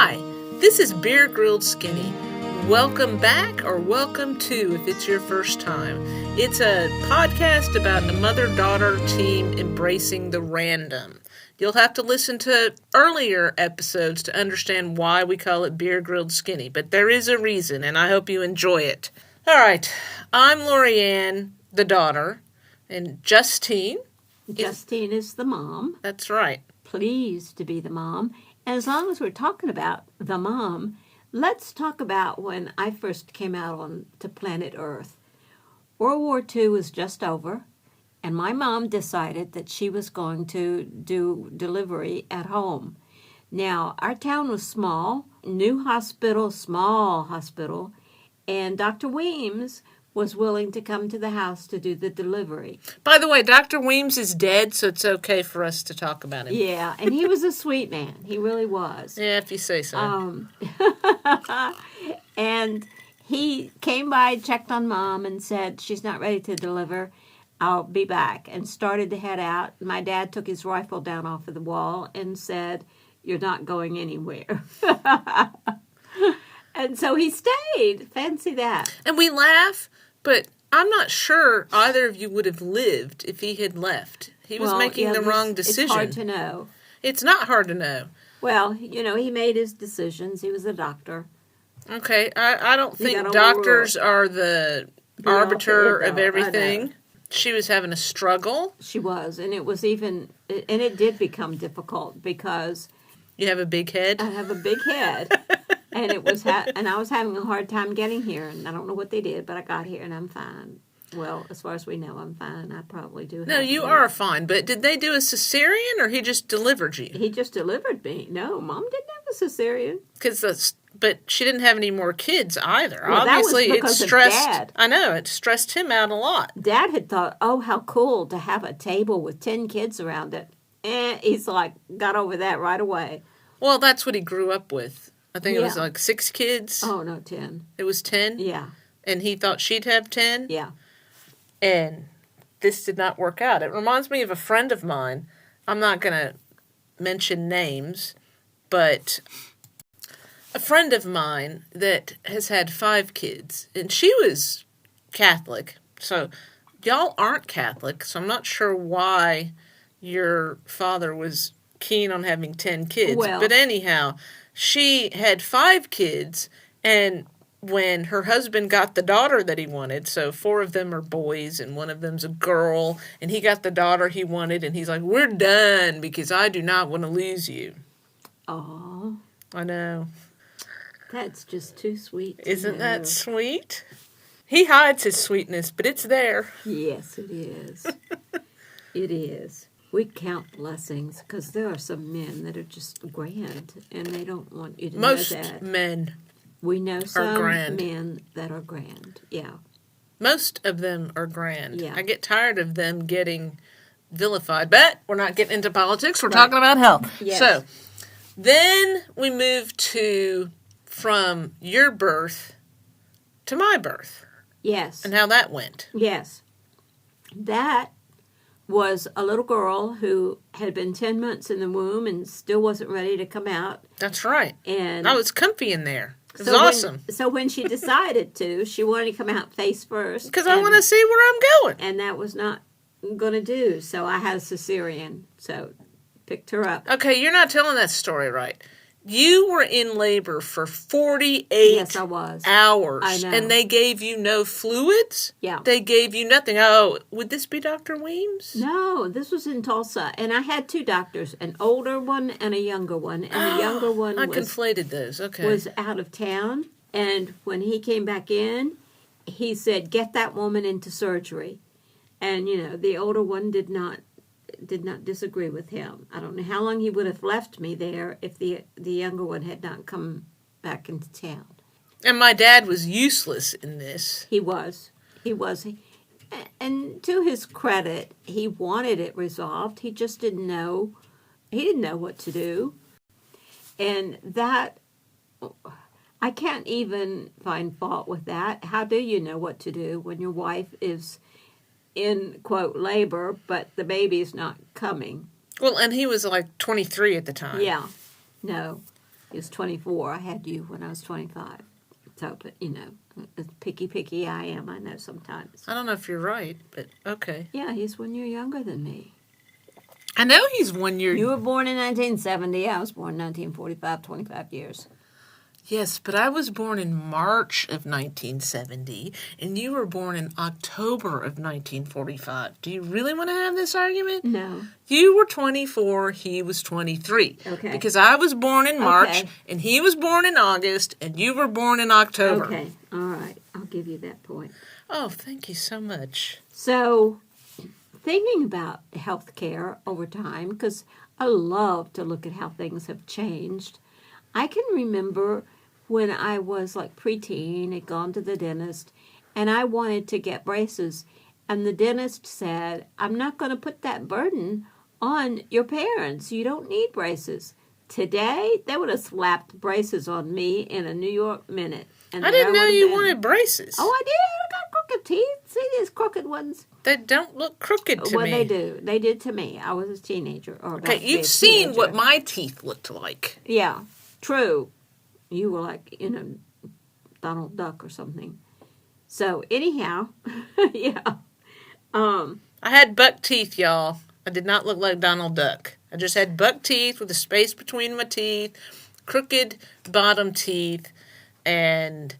Hi, this is Beer Grilled Skinny. Welcome back, or welcome to if it's your first time. It's a podcast about a mother-daughter team embracing the random. You'll have to listen to earlier episodes to understand why we call it Beer Grilled Skinny, but there is a reason, and I hope you enjoy it. All right, I'm Lorianne, the daughter, and Justine is the mom. That's right. Pleased to be the mom. And as long as we're talking about the mom, let's talk about when I first came out on to planet Earth. World War II was just over, and my mom decided that she was going to do delivery at home. Now, our town was small, new hospital, small hospital, and Dr. Weems was willing to come to the house to do the delivery. By the way, Dr. Weems is dead, so it's okay for us to talk about him. Yeah, and he was a sweet man. He really was. Yeah, if you say so. And he came by, checked on Mom, and said, she's not ready to deliver. I'll be back. And started to head out. My dad took his rifle down off of the wall and said, you're not going anywhere. And so he stayed. Fancy that. And we laugh, but I'm not sure either of you would have lived if he had left. He was making the wrong decision. It's hard to know. It's not hard to know. Well, he made his decisions. He was a doctor. Okay, I don't think doctors are the arbiter of everything. She was having a struggle. She was, and it did become difficult because... You have a big head? I have a big head. And and I was having a hard time getting here, and I don't know what they did, but I got here, and I'm fine. Well, as far as we know, I'm fine. I probably do. No, you are fine, but did they do a cesarean, or he just delivered you? He just delivered me. No, Mom didn't have a cesarean. But she didn't have any more kids either. Well, obviously, that was because it stressed. of Dad. I know it stressed him out a lot. Dad had thought, "Oh, how cool to have a table with 10 kids around it." He's like, got over that right away. Well, that's what he grew up with. I think it was like 6 kids. Oh, no, 10. It was 10? Yeah. And he thought she'd have 10? Yeah. And this did not work out. It reminds me of a friend of mine. I'm not going to mention names, but a friend of mine that has had 5 kids. And she was Catholic. So y'all aren't Catholic, so I'm not sure why your father was keen on having 10 kids. Well, but anyhow, she had 5 kids, and when her husband got the daughter that he wanted, so 4 of them are boys and 1 of them's a girl, and he got the daughter he wanted, and he's like, we're done because I do not want to lose you. Oh, I know. That's just too sweet. Isn't that sweet? He hides his sweetness, but it's there. Yes, it is. It is. We count blessings because there are some men that are just grand, and they don't want you to know that. Most men we know some grand. Men that are grand. Yeah. Most of them are grand. Yeah. I get tired of them getting vilified, but we're not getting into politics. We're talking about health. Yes. So then we move from your birth to my birth. Yes. And how that went. Yes. That was a little girl who had been 10 months in the womb and still wasn't ready to come out. That's right. And I was comfy in there. It was awesome. So when she decided to, she wanted to come out face first. Because I want to see where I'm going. And that was not going to do. So I had a cesarean. So picked her up. Okay, you're not telling that story right. You were in labor for 48 yes, I was. hours. I know. And they gave you no fluids? Yeah. They gave you nothing. Oh, would this be Dr. Weems? No, this was in Tulsa. And I had 2 doctors, an older one and a younger one. And the younger one conflated those. Okay. was out of town. And when he came back in, he said, get that woman into surgery. And, the older one did not disagree with him. I don't know how long he would have left me there if the younger one had not come back into town. And my dad was useless in this. He was. And to his credit, he wanted it resolved. He just didn't know. He didn't know what to do. And that, I can't even find fault with that. How do you know what to do when your wife is in, quote, labor, but the baby's not coming? Well, and he was like 23 at the time. Yeah. No. He was 24. I had you when I was 25. So, but, as picky I am, I know sometimes. I don't know if you're right, but okay. Yeah, he's 1 year younger than me. I know he's 1 year. You were born in 1970. I was born in 1945, 25 years. Yes, but I was born in March of 1970, and you were born in October of 1945. Do you really want to have this argument? No. You were 24, he was 23. Okay. Because I was born in March, Okay. and he was born in August, and you were born in October. Okay, all right. I'll give you that point. Oh, thank you so much. So, thinking about health care over time, because I love to look at how things have changed, I can remember when I was like preteen, had gone to the dentist, and I wanted to get braces. And the dentist said, I'm not going to put that burden on your parents. You don't need braces. Today, they would have slapped braces on me in a New York minute. And I didn't know you been, wanted braces. Oh, I did. I got crooked teeth. See these crooked ones? They don't look crooked to me. Well, they do. They did to me. I was a teenager. Or about Okay, to be a you've seen teenager. what my teeth looked like. Yeah, true. You were like, Donald Duck or something. So, anyhow, yeah. I had buck teeth, y'all. I did not look like Donald Duck. I just had buck teeth with a space between my teeth, crooked bottom teeth, and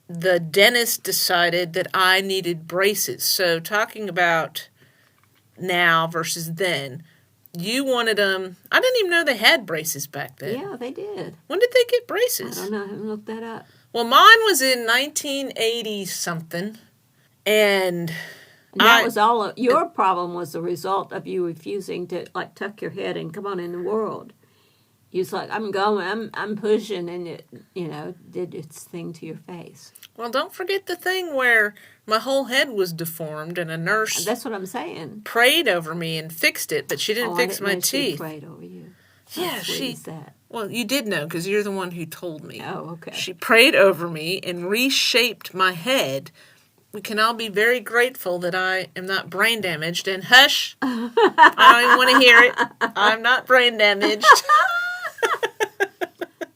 the dentist decided that I needed braces. So talking about now versus then, you wanted them. I didn't even know they had braces back then. Yeah, they did. When did they get I braces? don't know. I haven't looked that up. Well, mine was in 1980 something, and And that was all of, your problem was the result of you refusing to like tuck your head and come on in the world. You was like, I'm going, I'm pushing, and it, did its thing to your face. Well, don't forget the thing where my whole head was deformed and a nurse That's what I'm saying. prayed over me and fixed it, but she didn't fix I didn't my know she teeth. prayed over you. How Yeah, sweet is that? Well, you did know because you're the one who told me. Oh, okay. She prayed over me and reshaped my head. We can all be very grateful that I am not brain damaged. And hush, I don't even want to hear it. I'm not brain damaged.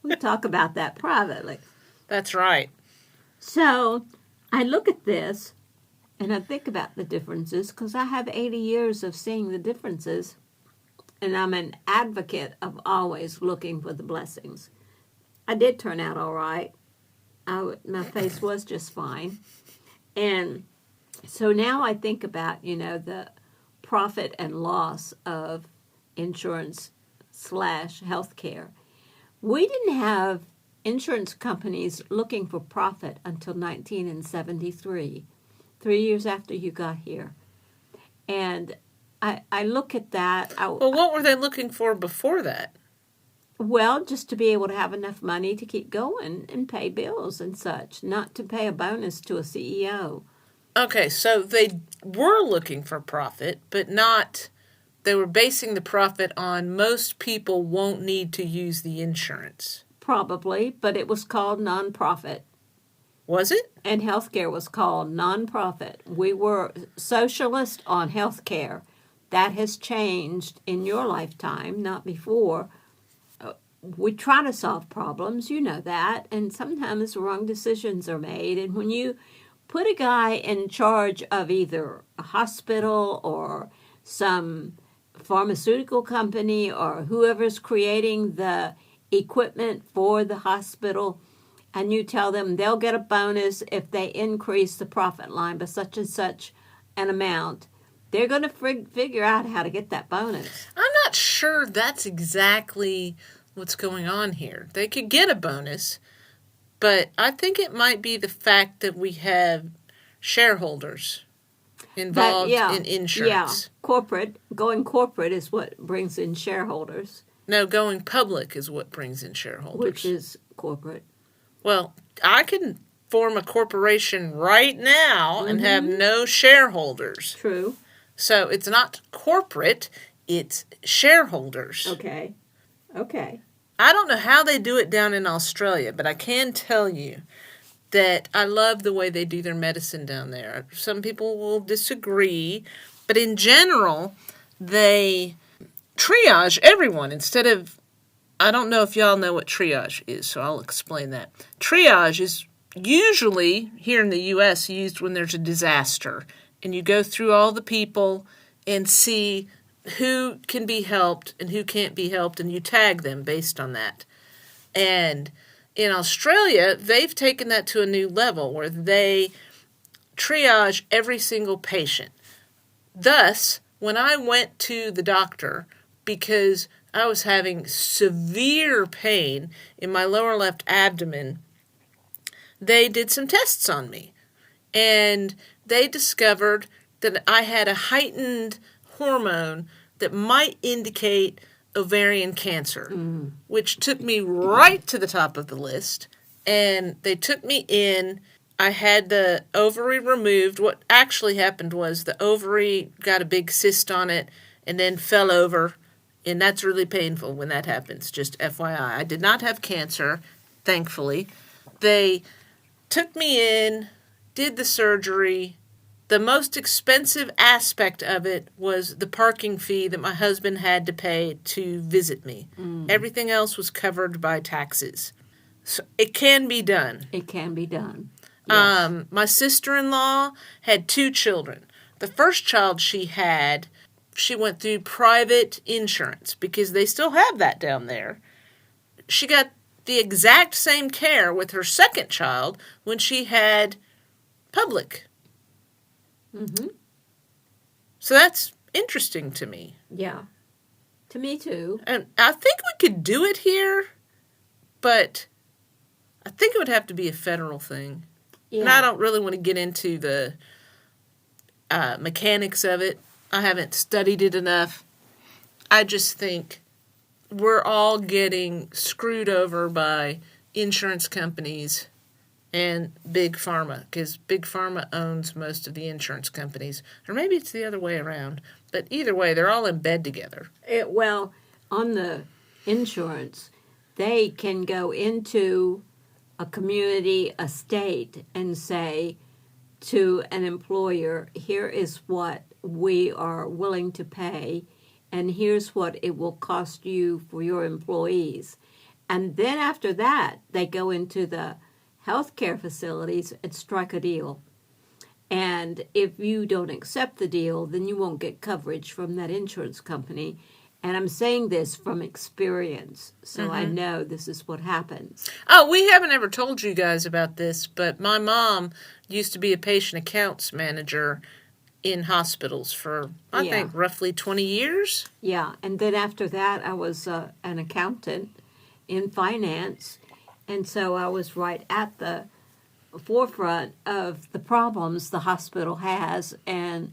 We'll talk about that privately. That's right. So I look at this and I think about the differences because I have 80 years of seeing the differences, and I'm an advocate of always looking for the blessings. I did turn out all right. My face was just fine. And so now I think about, the profit and loss of insurance / healthcare. We didn't have insurance companies looking for profit until 1973, 3 years after you got here. And I look at that. Well, what were they looking for before that? Well, just to be able to have enough money to keep going and pay bills and such, not to pay a bonus to a CEO. Okay, so they were looking for profit, but not... They were basing the profit on most people won't need to use the insurance. Probably, but it was called nonprofit. Was it? And healthcare was called nonprofit. We were socialist on healthcare. That has changed in your lifetime, not before. We try to solve problems, you know that, and sometimes wrong decisions are made. And when you put a guy in charge of either a hospital or some pharmaceutical company or whoever's creating the equipment for the hospital, and you tell them they'll get a bonus if they increase the profit line by such and such an amount, they're going to figure out how to get that bonus. I'm not sure that's exactly what's going on here. They could get a bonus, but I think it might be the fact that we have shareholders involved in insurance. Yeah, going corporate is what brings in shareholders. No, going public is what brings in shareholders. Which is corporate. Well, I can form a corporation right now and have no shareholders. True. So it's not corporate, it's shareholders. Okay. I don't know how they do it down in Australia, but I can tell you that I love the way they do their medicine down there. Some people will disagree, but in general, they triage everyone instead of I don't know if y'all know what triage is, so I'll explain that. Triage is usually, here in the U.S., used when there's a disaster. And you go through all the people and see who can be helped and who can't be helped, and you tag them based on that. And in Australia, they've taken that to a new level where they triage every single patient. Thus, when I went to the doctor because I was having severe pain in my lower left abdomen, they did some tests on me. And they discovered that I had a heightened hormone that might indicate ovarian cancer, which took me right to the top of the list. And they took me in. I had the ovary removed. What actually happened was the ovary got a big cyst on it and then fell over. And that's really painful when that happens, just FYI. I did not have cancer, thankfully. They took me in, did the surgery. The most expensive aspect of it was the parking fee that my husband had to pay to visit me. Everything else was covered by taxes. So it can be done. It can be done. Yes. My sister-in-law had 2 children. The first child she had, she went through private insurance because they still have that down there. She got the exact same care with her second child when she had public. Mm-hmm. So that's interesting to me. Yeah. To me, too. And I think we could do it here, but I think it would have to be a federal thing. Yeah. And I don't really want to get into the mechanics of it. I haven't studied it enough. I just think we're all getting screwed over by insurance companies and Big Pharma, because Big Pharma owns most of the insurance companies. Or maybe it's the other way around. But either way, they're all in bed together. Well, on the insurance, they can go into a community, a state, and say to an employer, here is what we are willing to pay, and here's what it will cost you for your employees. And then after that, they go into the healthcare facilities and strike a deal. And if you don't accept the deal, then you won't get coverage from that insurance company. And I'm saying this from experience, so I know this is what happens. Oh, we haven't ever told you guys about this, but my mom used to be a patient accounts manager in hospitals for, I think, roughly 20 years. Yeah, and then after that, I was an accountant in finance, and so I was right at the forefront of the problems the hospital has and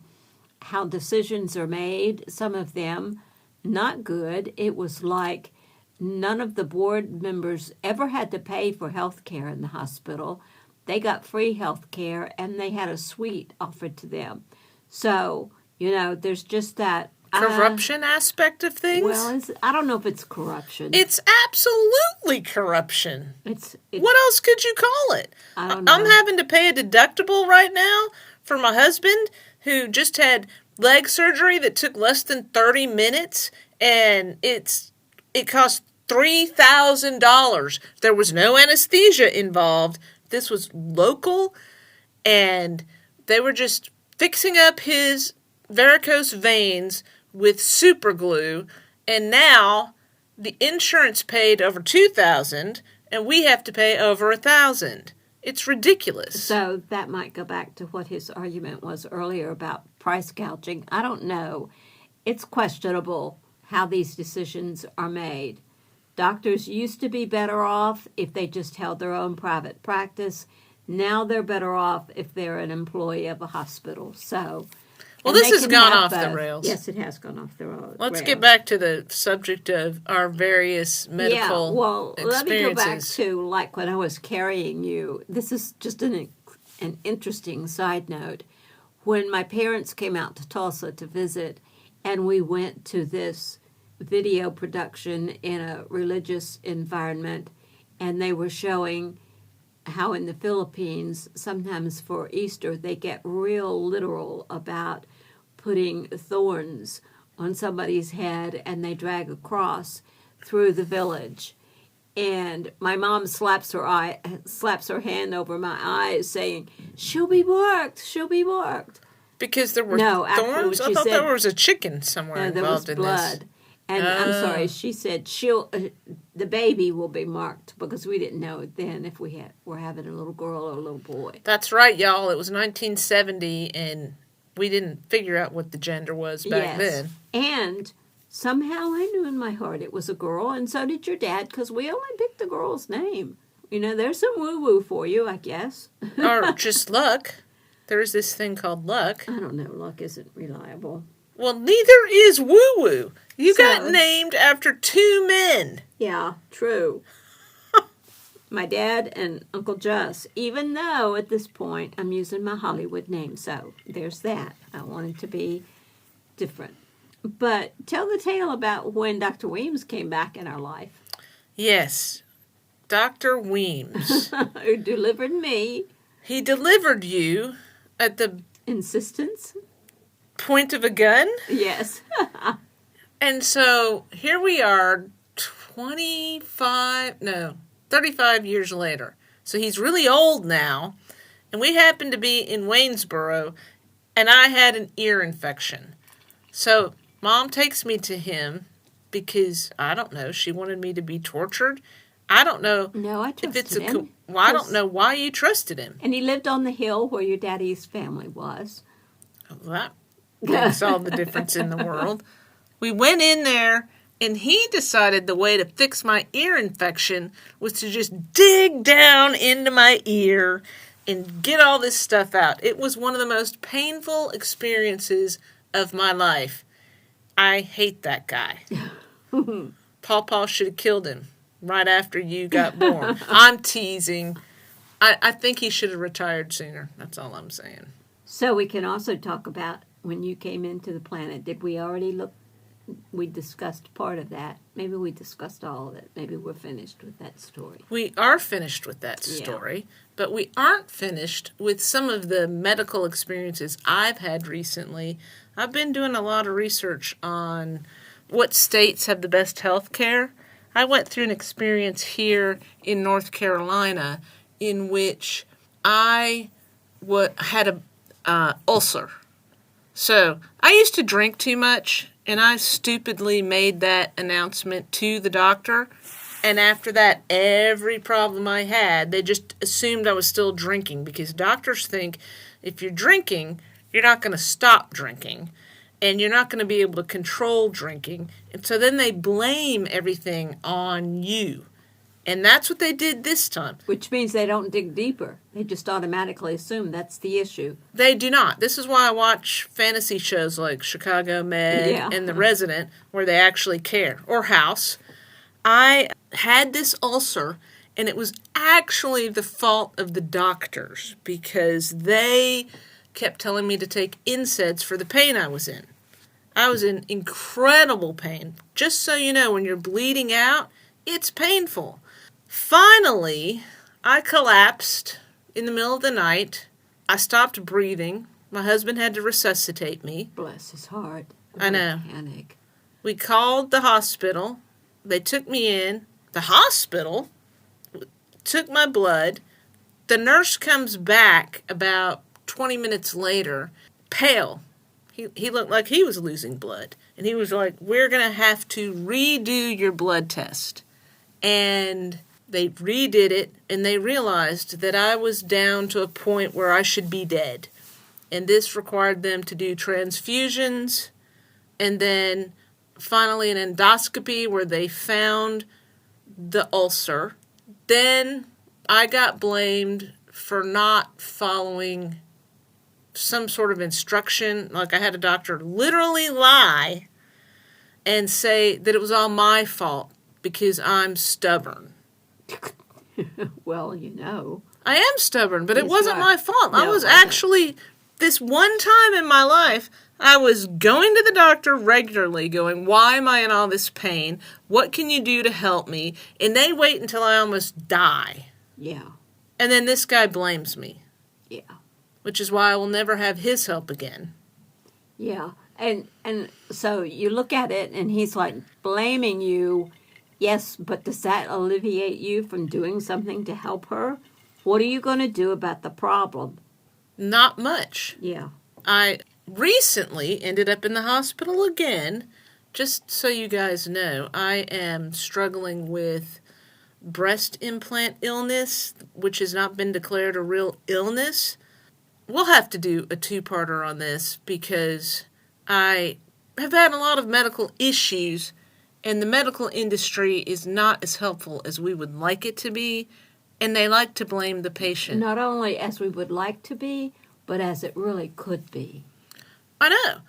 how decisions are made, some of them not good. It was like none of the board members ever had to pay for health care in the hospital. They got free health care, and they had a suite offered to them. So, there's just that Corruption aspect of things? Well, I don't know if it's corruption. It's absolutely corruption. It's What else could you call it? I don't know. I'm having to pay a deductible right now for my husband who just had leg surgery that took less than 30 minutes, and it cost $3,000. There was no anesthesia involved. This was local, and they were just fixing up his varicose veins with super glue, and now the insurance paid over $2,000 and we have to pay over $1,000. It's ridiculous. So that might go back to what his argument was earlier about price gouging. I don't know. It's questionable how these decisions are made. Doctors used to be better off if they just held their own private practice. Now they're better off if they're an employee of a hospital. So, well, this has gone off the rails. Yes, it has gone off the rails. Let's get back to the subject of our various medical experiences. Let me go back to like when I was carrying you. This is just an interesting side note. When my parents came out to Tulsa to visit, and we went to this video production in a religious environment, and they were showing how in the Philippines, sometimes for Easter, they get real literal about putting thorns on somebody's head and they drag a cross through the village. And my mom slaps her hand over my eyes, saying, "She'll be marked. She'll be marked." Because there were No, actually, thorns? what I she thought said- there was a chicken somewhere No, there was involved in blood. this. And I'm Oh. sorry, she said the baby will be marked, because we didn't know then if were having a little girl or a little boy. That's right, y'all. It was 1970, and we didn't figure out what the gender was back then. And somehow I knew in my heart it was a girl, and so did your dad, because we only picked the girl's name. You know, there's some woo-woo for you, I guess. Or just luck. There is this thing called luck. I don't know, luck isn't reliable. Well, neither is woo-woo. You So- got named after two men. Yeah, true. My dad and Uncle Jus, even though at this point I'm using my Hollywood name, so there's that. I wanted to be different. But tell the tale about when Dr. Weems came back in our life, Yes, Dr. Weems. who delivered me. He delivered you at the Insistence? point of a gun. Yes. And so here we are 35 years later. So he's really old now. And we happened to be in Waynesboro, and I had an ear infection. So Mom takes me to him because, I don't know, she wanted me to be tortured. I don't know No, I if trusted it's a... him. Well, I don't know why you trusted him. And he lived on the hill where your daddy's family was. Well, that makes all the difference in the world. We went in there, and he decided the way to fix my ear infection was to just dig down into my ear and get all this stuff out. It was one of the most painful experiences of my life. I hate that guy. Paw should have killed him right after you got born. I'm teasing. I think he should have retired sooner. That's all I'm saying. So we can also talk about when you came into the planet. Did we already look? We discussed part of that. Maybe we discussed all of it. Maybe we're finished with that story. We are finished with that Yeah. story, but we aren't finished with some of the medical experiences I've had recently. I've been doing a lot of research on what states have the best health care. I went through an experience here in North Carolina in which I had a ulcer. So I used to drink too much, and I stupidly made that announcement to the doctor. And after that, every problem I had, they just assumed I was still drinking, because doctors think if you're drinking, you're not going to stop drinking, and you're not going to be able to control drinking. And so then they blame everything on you. And that's what they did this time. Which means they don't dig deeper. They just automatically assume that's the issue. They do not. This is why I watch fantasy shows like Chicago Med Yeah. and The Resident, where they actually care, or House. I had this ulcer, and it was actually the fault of the doctors, because they kept telling me to take NSAIDs for the pain I was in. I was in incredible pain. Just so you know, when you're bleeding out, it's painful. Finally, I collapsed in the middle of the night. I stopped breathing. My husband had to resuscitate me. Bless his heart. I know. Panic. We called the hospital. They took me in. The hospital took my blood. The nurse comes back about 20 minutes later, pale. He looked like he was losing blood. And he was like, "We're going to have to redo your blood test." And they redid it, and they realized that I was down to a point where I should be dead. And this required them to do transfusions, and then finally an endoscopy where they found the ulcer. Then I got blamed for not following some sort of instruction. Like, I had a doctor literally lie and say that it was all my fault because I'm stubborn. Well, you know. I am stubborn, but it Yes, wasn't you are. my fault. I No, was it wasn't. actually, this one time in my life, I was going to the doctor regularly going, "Why am I in all this pain? What can you do to help me?" And they wait until I almost die. Yeah. And then this guy blames me, Yeah. which is why I will never have his help again. Yeah. And so you look at it, and he's like blaming you Yes, but does that alleviate you from doing something to help her? What are you going to do about the problem? Not much. Yeah. I recently ended up in the hospital again. Just so you guys know, I am struggling with breast implant illness, which has not been declared a real illness. We'll have to do a two-parter on this because I have had a lot of medical issues, and the medical industry is not as helpful as we would like it to be, and they like to blame the patient. Not only as we would like to be, but as it really could be. I know.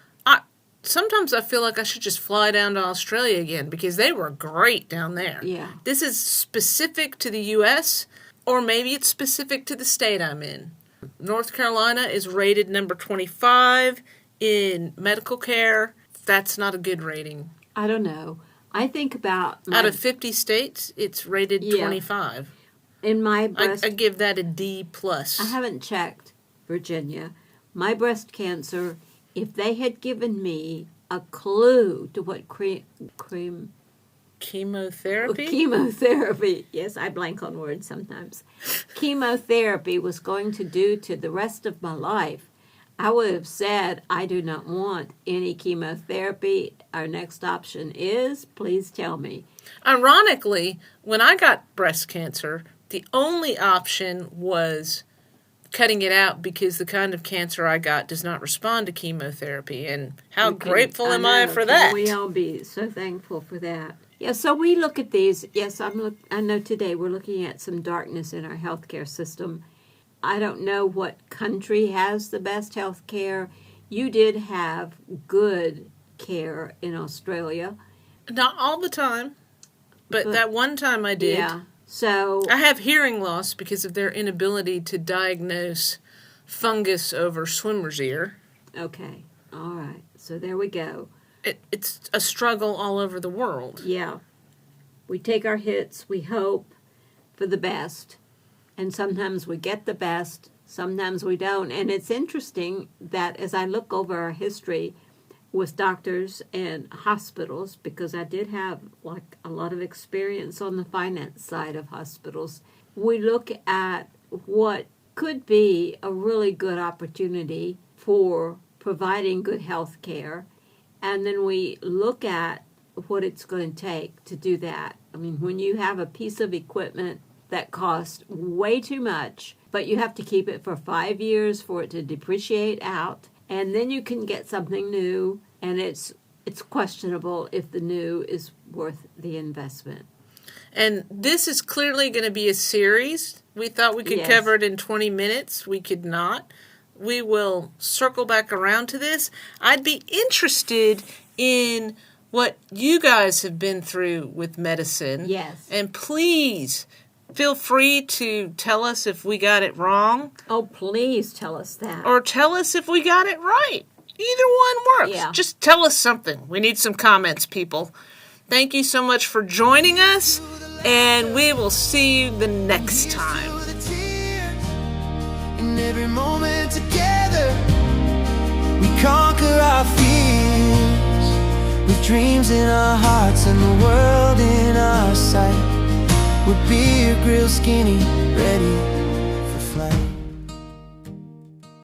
Sometimes I feel like I should just fly down to Australia again because they were great down there. Yeah. This is specific to the U.S., or maybe it's specific to the state I'm in. North Carolina is rated number 25 in medical care. That's not a good rating. I don't know. I think about... Out of 50 states, it's rated 25. In my breast... I give that a D+. I haven't checked, Virginia. My breast cancer... If they had given me a clue to what chemotherapy, yes, I blank on words sometimes, chemotherapy was going to do to the rest of my life, I would have said, I do not want any chemotherapy. Our next option is, please tell me. Ironically, when I got breast cancer, the only option was cutting it out because the kind of cancer I got does not respond to chemotherapy. And how grateful am I for that? We all be so thankful for that. Yeah, so we look at these. Yes, I know today we're looking at some darkness in our healthcare system. I don't know what country has the best health care. You did have good care in Australia. Not all the time, but that one time I did. Yeah. So I have hearing loss because of their inability to diagnose fungus over swimmer's ear. Okay. All right. So there we go. It's a struggle all over the world. Yeah. We take our hits. We hope for the best. And sometimes we get the best. Sometimes we don't. And it's interesting that as I look over our history with doctors and hospitals, because I did have like a lot of experience on the finance side of hospitals, we look at what could be a really good opportunity for providing good health care, and then we look at what it's going to take to do that. I mean, when you have a piece of equipment that costs way too much, but you have to keep it for 5 years for it to depreciate out, and then you can get something new, and it's questionable if the new is worth the investment. And this is clearly going to be a series. We thought we could cover it in 20 minutes. We could not. We will circle back around to this. I'd be interested in what you guys have been through with medicine. Yes. And please feel free to tell us if we got it wrong. Oh, please tell us that. Or tell us if we got it right. Either one works. Yeah. Just tell us something. We need some comments, people. Thank you so much for joining us, and we will see you the next time. In every moment together, we conquer our fears, with dreams in our hearts and the world in our sight. We're beer grill skinny, ready